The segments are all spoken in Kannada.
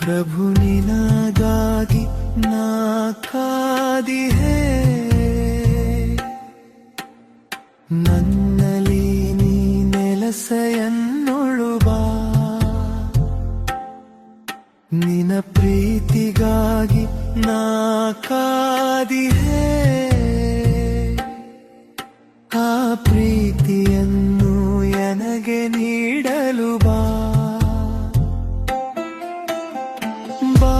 ಪ್ರಭು ನಿನಗಾಗಿ ನಾ ಕಾದಿಹೆ, ನನ್ನಲ್ಲಿ ನೀ ನೆಲಸೆಯನ್ನೊಳು ಬಾ. ನಿನ ಪ್ರೀತಿಗಾಗಿ ನಾ ಕಾದಿಹೆ, ಆ ಪ್ರೀತಿಯನ್ನು ನನಗೆ ನೀಡಲು ಬಾ. ಬಾ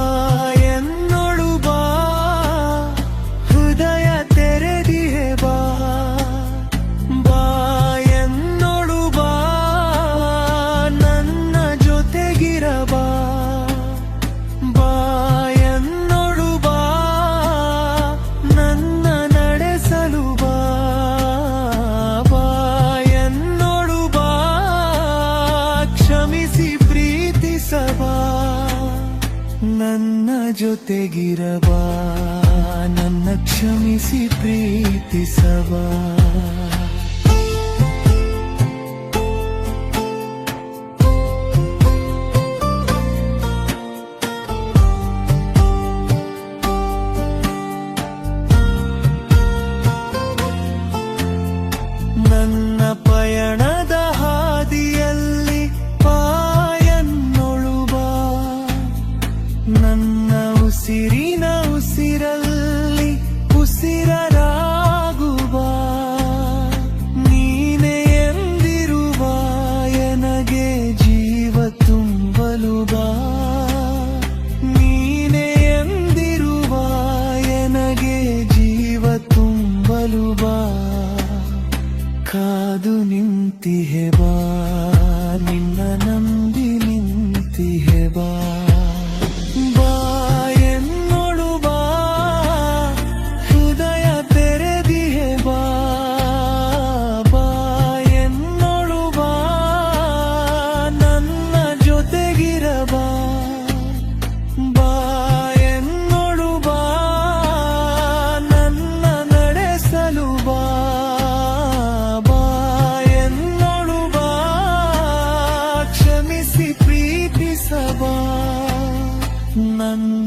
ಎನ್ನೊಳು ಬಾ, ಹೃದಯ ತೆರೆದಿಹೆ ಬಾ. ಬಾ ಎನ್ನೊಳು ಬಾ, ನನ್ನ ಜೊತೆಗಿರಬಾ. ಬಾ ಎನ್ನೊಳು ಬಾ, ನನ್ನ ನಡೆಸಲು ಬಾ. ಬಾ ಎನ್ನೊಳು ಬಾ, ಕ್ಷಮಿಸಿ ಪ್ರೀತಿಸಬಾ. ನನ್ನ ಜೊತೆಗಿರಬಾ, ನನ್ನ ಕ್ಷಮಿಸಿ ಪ್ರೀತಿಸಬಾ.